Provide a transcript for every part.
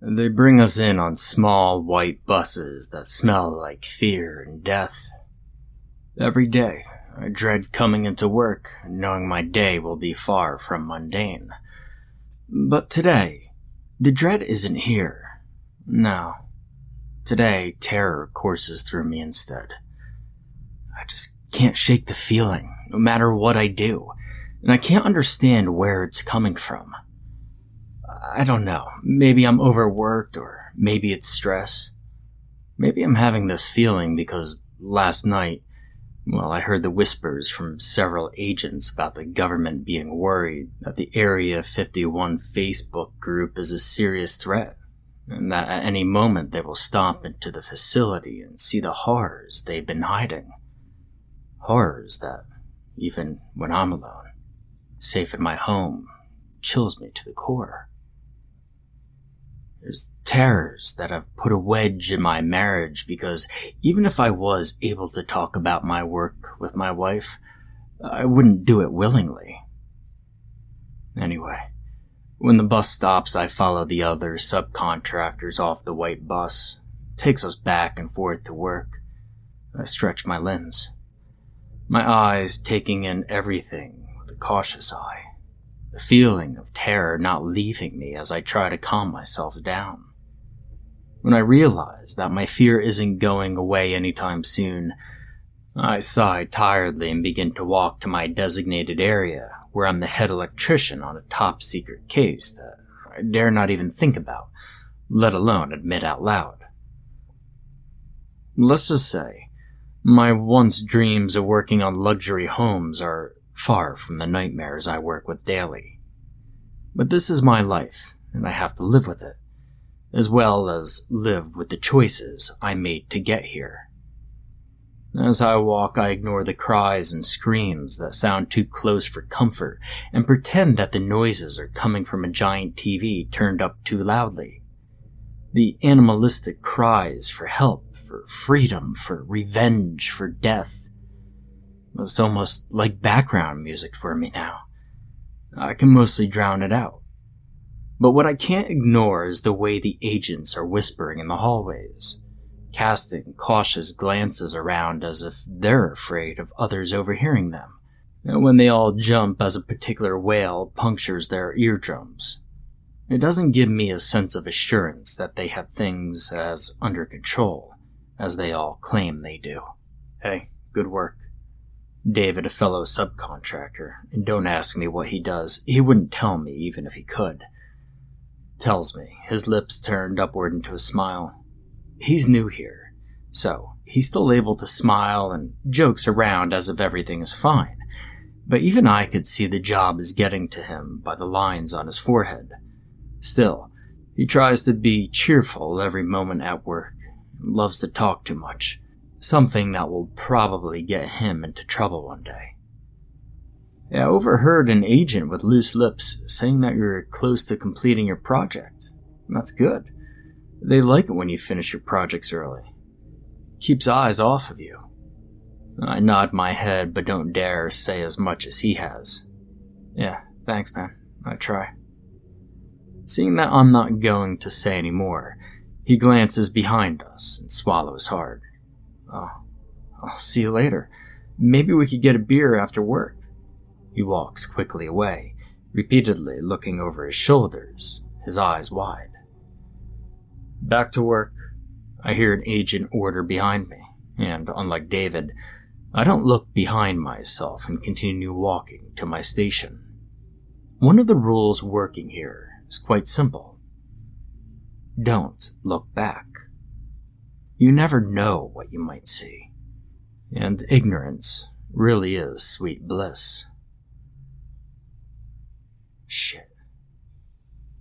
They bring us in on small white buses that smell like fear and death. Every day, I dread coming into work, knowing my day will be far from mundane. But today, the dread isn't here. No. Today, terror courses through me instead. I just can't shake the feeling, no matter what I do, and I can't understand where it's coming from. I don't know, maybe I'm overworked, or maybe it's stress. Maybe I'm having this feeling because last night, I heard the whispers from several agents about the government being worried that the Area 51 Facebook group is a serious threat, and that at any moment they will stomp into the facility and see the horrors they've been hiding. Horrors that, even when I'm alone, safe in my home, chills me to the core. There's terrors that have put a wedge in my marriage because even if I was able to talk about my work with my wife, I wouldn't do it willingly. Anyway, when the bus stops, I follow the other subcontractors off the white bus. It takes us back and forth to work. I stretch my limbs, my eyes taking in everything with a cautious eye. The feeling of terror not leaving me as I try to calm myself down. When I realize that my fear isn't going away anytime soon, I sigh tiredly and begin to walk to my designated area where I'm the head electrician on a top-secret case that I dare not even think about, let alone admit out loud. Let's just say, my once dreams of working on luxury homes are far from the nightmares I work with daily. But this is my life, and I have to live with it, as well as live with the choices I made to get here. As I walk, I ignore the cries and screams that sound too close for comfort and pretend that the noises are coming from a giant TV turned up too loudly. The animalistic cries for help, for freedom, for revenge, for death. It's almost like background music for me now. I can mostly drown it out. But what I can't ignore is the way the agents are whispering in the hallways, casting cautious glances around as if they're afraid of others overhearing them, and when they all jump as a particular wail punctures their eardrums. It doesn't give me a sense of assurance that they have things as under control as they all claim they do. Hey, good work. David, a fellow subcontractor, and don't ask me what he does, he wouldn't tell me even if he could. Tells me, his lips turned upward into a smile. He's new here, so he's still able to smile and jokes around as if everything is fine, but even I could see the job is getting to him by the lines on his forehead. Still, he tries to be cheerful every moment at work, and loves to talk too much. Something that will probably get him into trouble one day. I overheard an agent with loose lips saying that you're close to completing your project. That's good. They like it when you finish your projects early. Keeps eyes off of you. I nod my head but don't dare say as much as he has. Yeah, thanks man. I try. Seeing that I'm not going to say any more, he glances behind us and swallows hard. Oh, I'll see you later. Maybe we could get a beer after work. He walks quickly away, repeatedly looking over his shoulders, his eyes wide. Back to work. I hear an agent order behind me, and unlike David, I don't look behind myself and continue walking to my station. One of the rules working here is quite simple. Don't look back. You never know what you might see, and ignorance really is sweet bliss. Shit.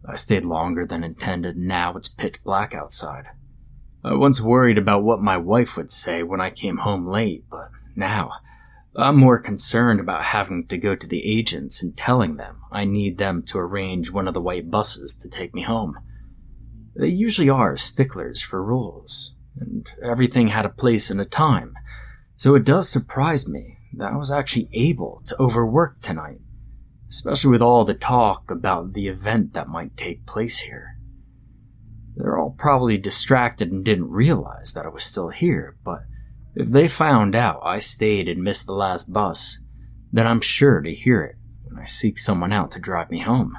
I stayed longer than intended, and now it's pitch black outside. I once worried about what my wife would say when I came home late, but now I'm more concerned about having to go to the agents and telling them I need them to arrange one of the white buses to take me home. They usually are sticklers for rules, and everything had a place and a time, so it does surprise me that I was actually able to overwork tonight, especially with all the talk about the event that might take place here. all probably distracted and didn't realize that I was still here, but if they found out I stayed and missed the last bus, then I'm sure to hear it when I seek someone out to drive me home.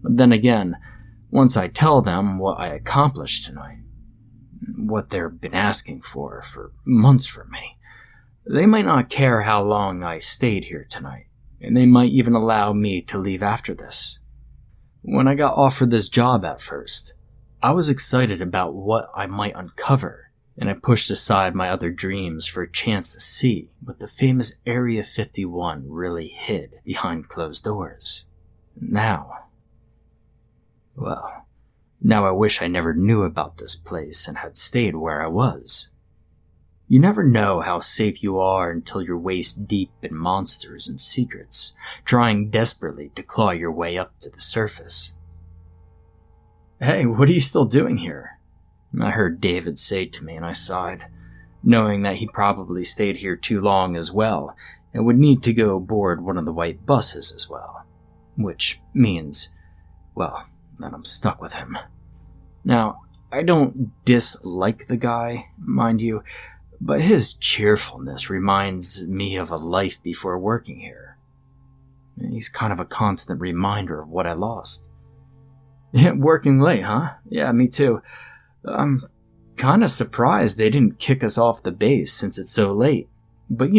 But then again, once I tell them what I accomplished tonight, what they've been asking for months from me, they might not care how long I stayed here tonight, and they might even allow me to leave after this. When I got offered this job at first, I was excited about what I might uncover, and I pushed aside my other dreams for a chance to see what the famous Area 51 really hid behind closed doors. Now I wish I never knew about this place and had stayed where I was. You never know how safe you are until you're waist deep in monsters and secrets, trying desperately to claw your way up to the surface. "Hey, what are you still doing here?" I heard David say to me, and I sighed, knowing that he probably stayed here too long as well, and would need to go aboard one of the white buses as well. Which means, that I'm stuck with him. Now, I don't dislike the guy, mind you, but his cheerfulness reminds me of a life before working here. He's kind of a constant reminder of what I lost. Working late, huh? Yeah, me too. I'm kind of surprised they didn't kick us off the base since it's so late. But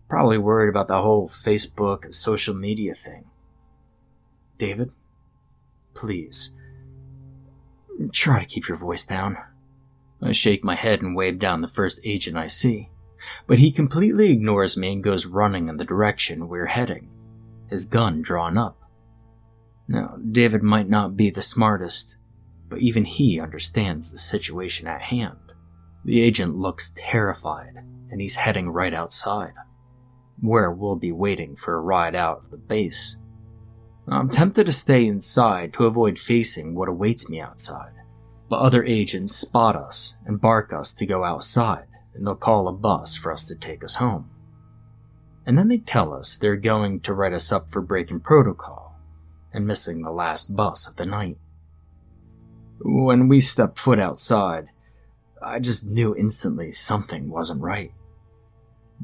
probably worried about the whole Facebook and social media thing. David, please, try to keep your voice down. I shake my head and wave down the first agent I see, but he completely ignores me and goes running in the direction we're heading, his gun drawn up. Now, David might not be the smartest, but even he understands the situation at hand. The agent looks terrified, and he's heading right outside, where we'll be waiting for a ride out of the base. I'm tempted to stay inside to avoid facing what awaits me outside, but other agents spot us and bark us to go outside, and they'll call a bus for us to take us home. And then they tell us they're going to write us up for breaking protocol and missing the last bus of the night. When we stepped foot outside, I just knew instantly something wasn't right.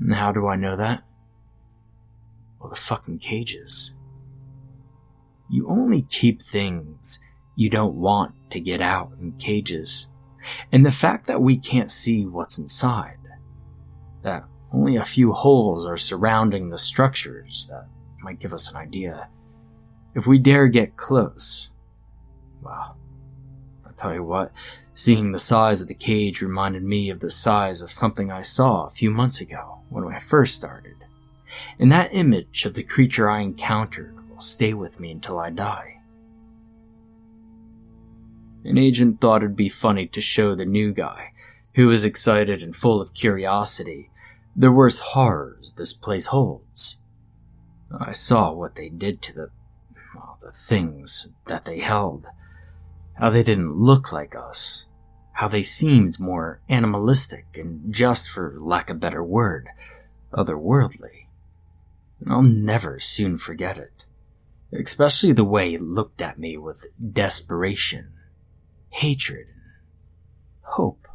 And how do I know that? Well, the fucking cages. You only keep things you don't want to get out in cages. And the fact that we can't see what's inside, that only a few holes are surrounding the structures, that might give us an idea. If we dare get close, I'll tell you what, seeing the size of the cage reminded me of the size of something I saw a few months ago when I first started. And that image of the creature I encountered will stay with me until I die. An agent thought it'd be funny to show the new guy, who was excited and full of curiosity, the worst horrors this place holds. I saw what they did to the things that they held. How they didn't look like us. How they seemed more animalistic and, just for lack of a better word, otherworldly. And I'll never soon forget it. Especially the way it looked at me with desperation, hatred, and hope.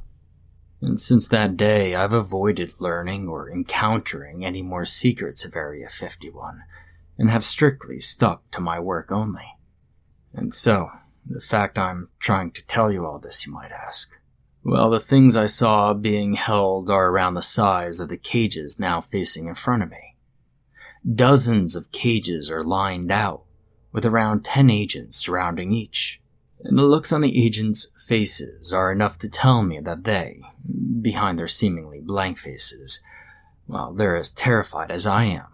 And since that day, I've avoided learning or encountering any more secrets of Area 51, and have strictly stuck to my work only. And so, the fact I'm trying to tell you all this, you might ask. Well, the things I saw being held are around the size of the cages now facing in front of me. Dozens of cages are lined out, with around 10 agents surrounding each. And the looks on the agents' faces are enough to tell me that they, behind their seemingly blank faces, they're as terrified as I am.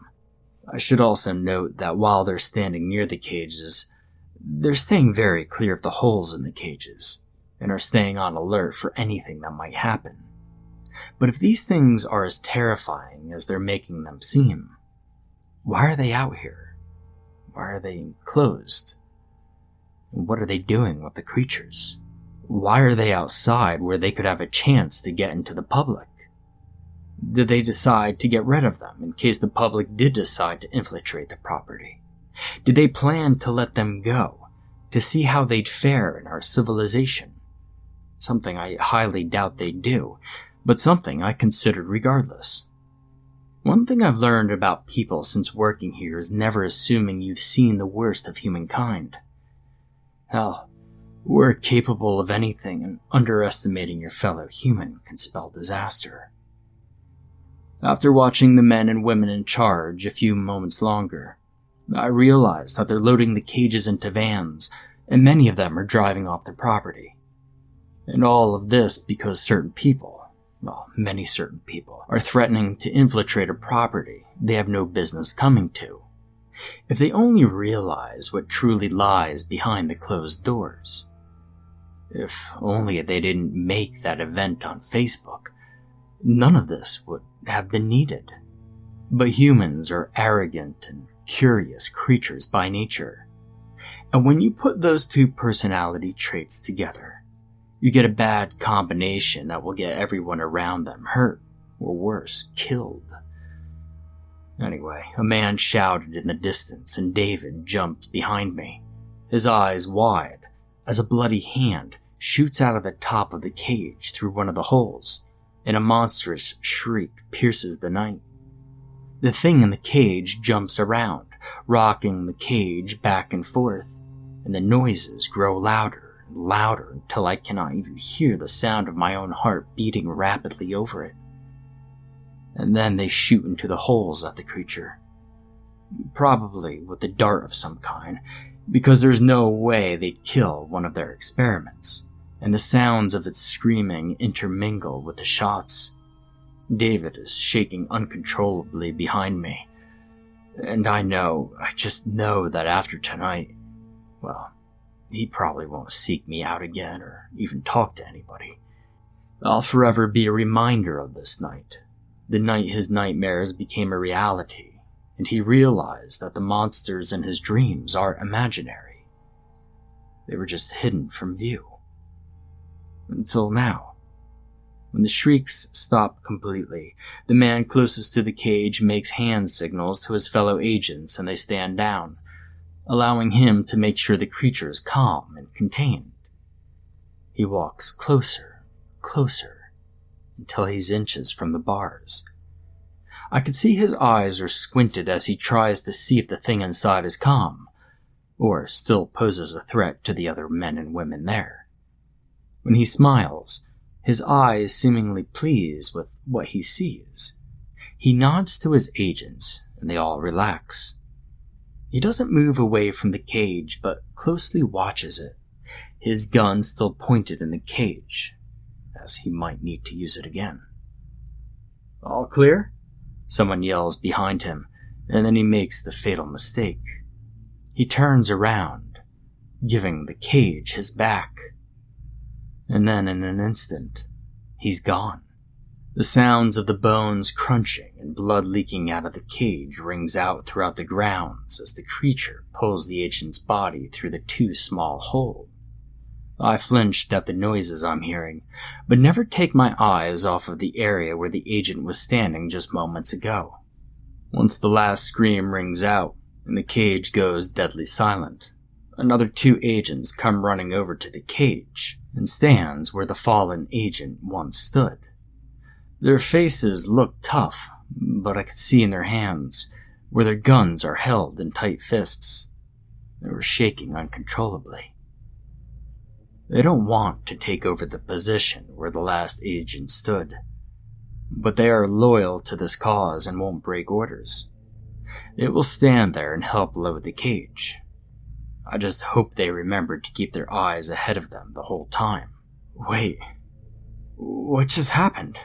I should also note that while they're standing near the cages, they're staying very clear of the holes in the cages, and are staying on alert for anything that might happen. But if these things are as terrifying as they're making them seem, why are they out here? Why are they enclosed? And what are they doing with the creatures? Why are they outside where they could have a chance to get into the public? Did they decide to get rid of them in case the public did decide to infiltrate the property? Did they plan to let them go, to see how they'd fare in our civilization, something I highly doubt they'd do, but something I considered regardless. One thing I've learned about people since working here is never assuming you've seen the worst of humankind. Hell, we're capable of anything, and underestimating your fellow human can spell disaster. After watching the men and women in charge a few moments longer, I realized that they're loading the cages into vans, and many of them are driving off their property. And all of this because certain people, many certain people, are threatening to infiltrate a property they have no business coming to. If they only realize what truly lies behind the closed doors. If only they didn't make that event on Facebook, none of this would have been needed. But humans are arrogant and curious creatures by nature. And when you put those two personality traits together, you get a bad combination that will get everyone around them hurt, or worse, killed. Anyway, a man shouted in the distance and David jumped behind me, his eyes wide, as a bloody hand shoots out of the top of the cage through one of the holes, and a monstrous shriek pierces the night. The thing in the cage jumps around, rocking the cage back and forth, and the noises grow louder and louder until I cannot even hear the sound of my own heart beating rapidly over it. And then they shoot into the holes at the creature, probably with a dart of some kind, because there's no way they'd kill one of their experiments, and the sounds of its screaming intermingle with the shots. David is shaking uncontrollably behind me, and I just know that after tonight, he probably won't seek me out again or even talk to anybody. I'll forever be a reminder of this night, the night his nightmares became a reality, and he realized that the monsters in his dreams aren't imaginary. They were just hidden from view. Until now. When the shrieks stop completely, the man closest to the cage makes hand signals to his fellow agents and they stand down, allowing him to make sure the creature is calm and contained. He walks closer, until he's inches from the bars. I can see his eyes are squinted as he tries to see if the thing inside is calm, or still poses a threat to the other men and women there. When he smiles, his eyes seemingly pleased with what he sees. He nods to his agents, and they all relax. He doesn't move away from the cage, but closely watches it, his gun still pointed in the cage, as he might need to use it again. "All clear?" someone yells behind him, and then he makes the fatal mistake. He turns around, giving the cage his back. And then in an instant, he's gone. The sounds of the bones crunching and blood leaking out of the cage rings out throughout the grounds as the creature pulls the agent's body through the too small hole. I flinched at the noises I'm hearing, but never take my eyes off of the area where the agent was standing just moments ago. Once the last scream rings out and the cage goes deadly silent, another two agents come running over to the cage and stands where the fallen agent once stood. Their faces look tough, but I could see in their hands, where their guns are held in tight fists, they were shaking uncontrollably. They don't want to take over the position where the last agent stood, but they are loyal to this cause and won't break orders. They will stand there and help load the cage. I just hope they remembered to keep their eyes ahead of them the whole time. "Wait, what just happened?"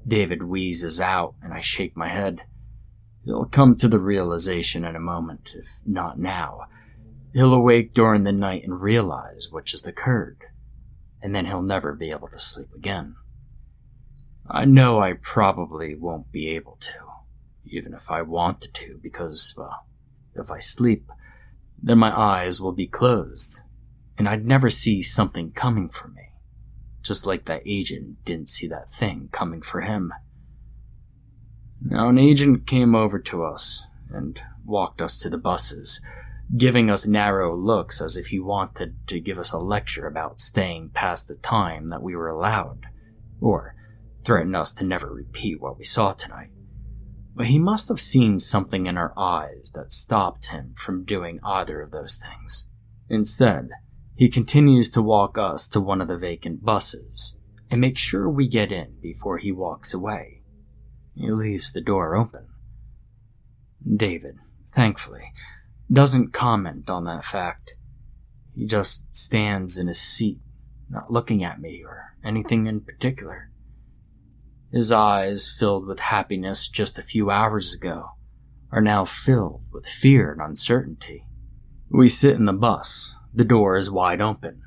David wheezes out, and I shake my head. He'll come to the realization in a moment, if not now. He'll awake during the night and realize what just occurred, and then he'll never be able to sleep again. I know I probably won't be able to, even if I wanted to, because, if I sleep, then my eyes will be closed, and I'd never see something coming for me, just like that agent didn't see that thing coming for him. Now, an agent came over to us and walked us to the buses, giving us narrow looks as if he wanted to give us a lecture about staying past the time that we were allowed, or threaten us to never repeat what we saw tonight. But he must have seen something in our eyes that stopped him from doing either of those things. Instead, he continues to walk us to one of the vacant buses and makes sure we get in before he walks away. He leaves the door open. David, thankfully, doesn't comment on that fact. He just stands in his seat, not looking at me or anything in particular. His eyes, filled with happiness just a few hours ago, are now filled with fear and uncertainty. We sit in the bus. The door is wide open,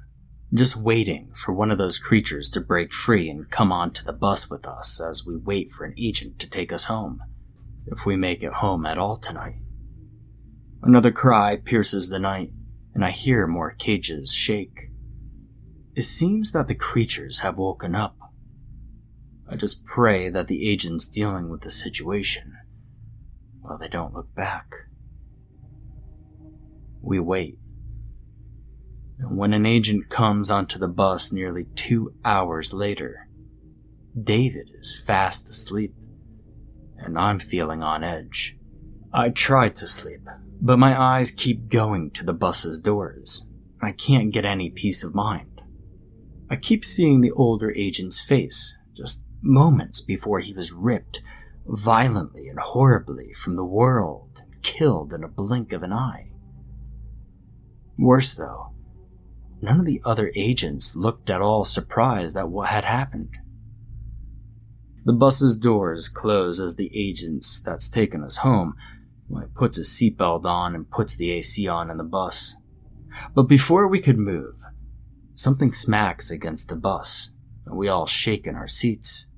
just waiting for one of those creatures to break free and come onto the bus with us as we wait for an agent to take us home, if we make it home at all tonight. Another cry pierces the night, and I hear more cages shake. It seems that the creatures have woken up. I just pray that the agents dealing with the situation, well, they don't look back. We wait. And when an agent comes onto the bus nearly 2 hours later, David is fast asleep, and I'm feeling on edge. I try to sleep, but my eyes keep going to the bus's doors. I can't get any peace of mind. I keep seeing the older agent's face, just moments before he was ripped violently and horribly from the world and killed in a blink of an eye. Worse though, none of the other agents looked at all surprised at what had happened. The bus's doors close as the agent that's taken us home puts his seatbelt on and puts the AC on in the bus. But before we could move, something smacks against the bus, and we all shake in our seats.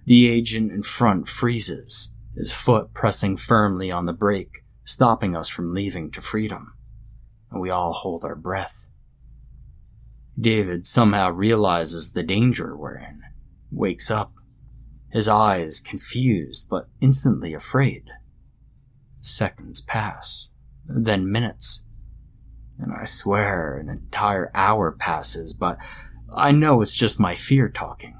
The agent in front freezes, his foot pressing firmly on the brake, stopping us from leaving to freedom, and we all hold our breath. David somehow realizes the danger we're in, wakes up, his eyes confused but instantly afraid. Seconds pass, then minutes, and I swear an entire hour passes, but I know it's just my fear talking.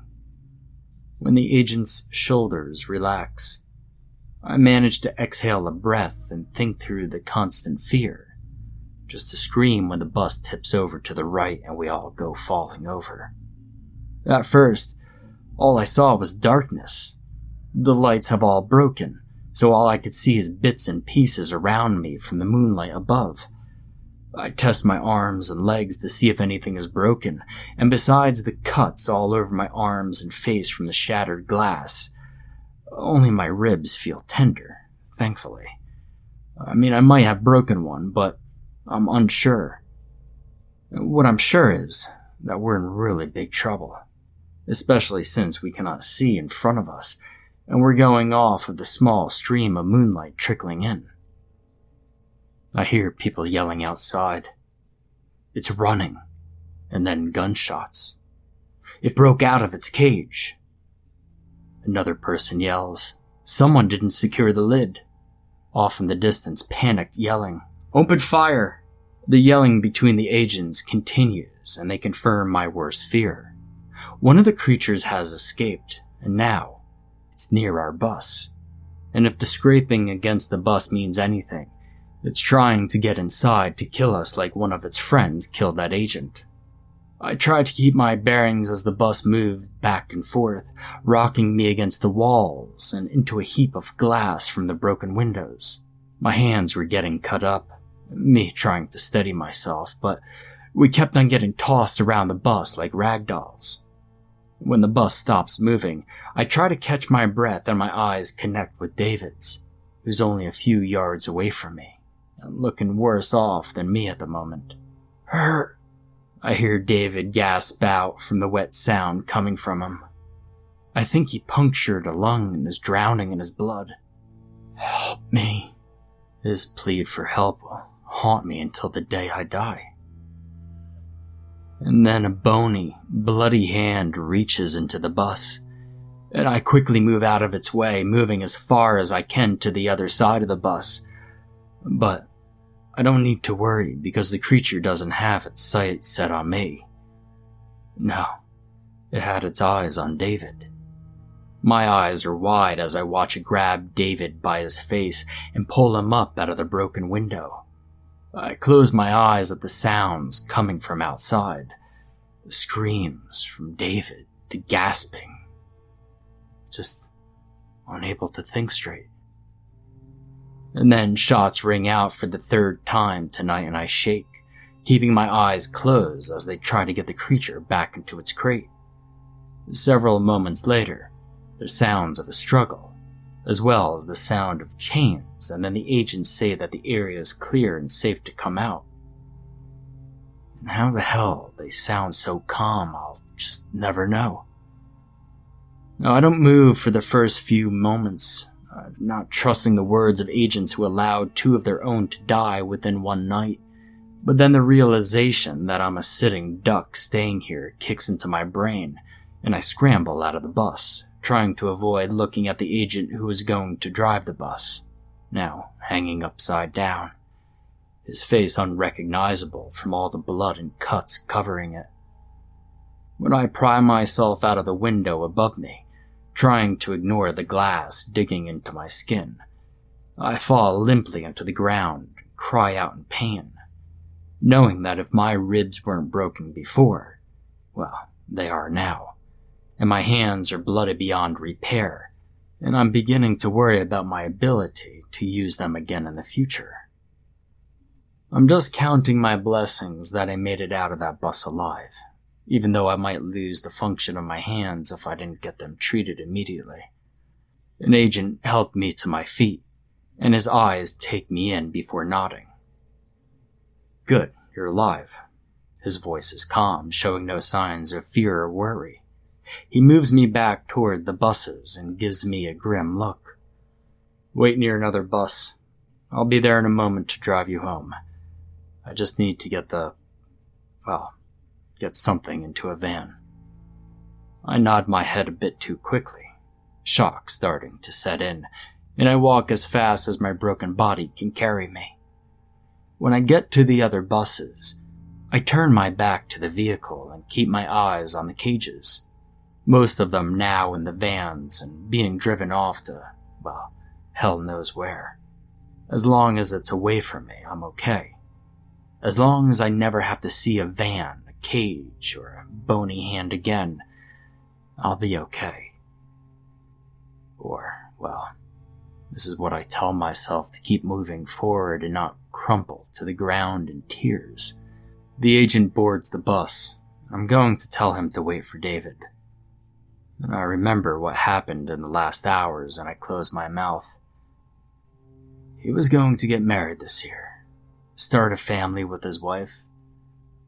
When the agent's shoulders relax, I manage to exhale a breath and think through the constant fear, just to scream when the bus tips over to the right and we all go falling over. At first, all I saw was darkness. The lights have all broken, so all I could see is bits and pieces around me from the moonlight above. I test my arms and legs to see if anything is broken, and besides the cuts all over my arms and face from the shattered glass, only my ribs feel tender, thankfully. I might have broken one, but I'm unsure. What I'm sure is that we're in really big trouble, especially since we cannot see in front of us, and we're going off of the small stream of moonlight trickling in. I hear people yelling outside. It's running, and then gunshots. It broke out of its cage. Another person yells, "Someone didn't secure the lid." Off in the distance, panicked yelling, "Open fire!" The yelling between the agents continues, and they confirm my worst fear. One of the creatures has escaped, and now it's near our bus. And if the scraping against the bus means anything, it's trying to get inside to kill us like one of its friends killed that agent. I try to keep my bearings as the bus moved back and forth, rocking me against the walls and into a heap of glass from the broken windows. My hands were getting cut up, me trying to steady myself, but we kept on getting tossed around the bus like rag dolls. When the bus stops moving, I try to catch my breath and my eyes connect with David's, who's only a few yards away from me, and looking worse off than me at the moment. "Hurt," I hear David gasp out from the wet sound coming from him. I think he punctured a lung and is drowning in his blood. "Help me." His plead for help will haunt me until the day I die. And then a bony, bloody hand reaches into the bus, and I quickly move out of its way, moving as far as I can to the other side of the bus. But I don't need to worry because the creature doesn't have its sights set on me. No, it had its eyes on David. My eyes are wide as I watch it grab David by his face and pull him up out of the broken window. I close my eyes at the sounds coming from outside. The screams from David, the gasping. Just unable to think straight. And then shots ring out for the third time tonight and I shake, keeping my eyes closed as they try to get the creature back into its crate. Several moments later, there's sounds of a struggle, as well as the sound of chains, and then the agents say that the area is clear and safe to come out. And how the hell they sound so calm, I'll just never know. Now, I don't move for the first few moments, not trusting the words of agents who allowed 2 of their own to die within one night. But then the realization that I'm a sitting duck staying here kicks into my brain, and I scramble out of the bus, trying to avoid looking at the agent who was going to drive the bus, now hanging upside down, his face unrecognizable from all the blood and cuts covering it. When I pry myself out of the window above me, trying to ignore the glass digging into my skin, I fall limply into the ground and cry out in pain, knowing that if my ribs weren't broken before, well, they are now. And my hands are bloody beyond repair, and I'm beginning to worry about my ability to use them again in the future. I'm just counting my blessings that I made it out of that bus alive, even though I might lose the function of my hands if I didn't get them treated immediately. An agent helped me to my feet, and his eyes take me in before nodding. Good, you're alive. His voice is calm, showing no signs of fear or worry. He moves me back toward the buses and gives me a grim look. Wait near another bus. I'll be there in a moment to drive you home. I just need to get something into a van. I nod my head a bit too quickly, shock starting to set in, and I walk as fast as my broken body can carry me. When I get to the other buses, I turn my back to the vehicle and keep my eyes on the cages. Most of them now in the vans and being driven off to, well, hell knows where. As long as it's away from me, I'm okay. As long as I never have to see a van, a cage, or a bony hand again, I'll be okay. Or, well, this is what I tell myself to keep moving forward and not crumple to the ground in tears. The agent boards the bus. I'm going to tell him to wait for David. And I remember what happened in the last hours, and I close my mouth. He was going to get married this year, start a family with his wife,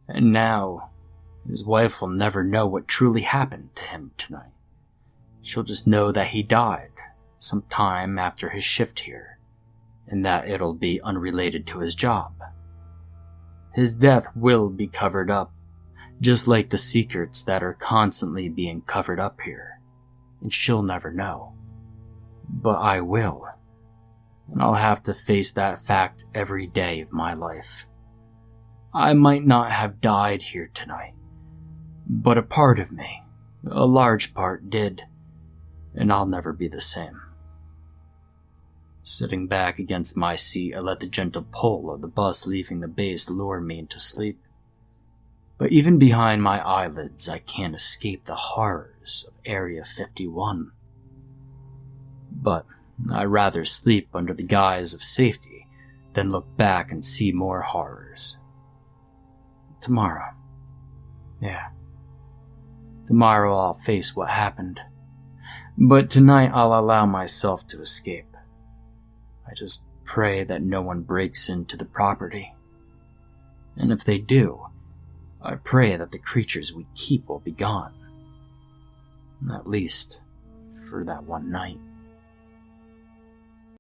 and now his wife will never know what truly happened to him tonight. She'll just know that he died sometime after his shift here, and that it'll be unrelated to his job. His death will be covered up, just like the secrets that are constantly being covered up here, and she'll never know. But I will, and I'll have to face that fact every day of my life. I might not have died here tonight, but a part of me, a large part, did, and I'll never be the same. Sitting back against my seat, I let the gentle pull of the bus leaving the base lure me into sleep. But even behind my eyelids, I can't escape the horrors of Area 51. But I'd rather sleep under the guise of safety than look back and see more horrors. Tomorrow. Yeah. Tomorrow I'll face what happened. But tonight I'll allow myself to escape. I just pray that no one breaks into the property. And if they do, I pray that the creatures we keep will be gone. At least for that one night.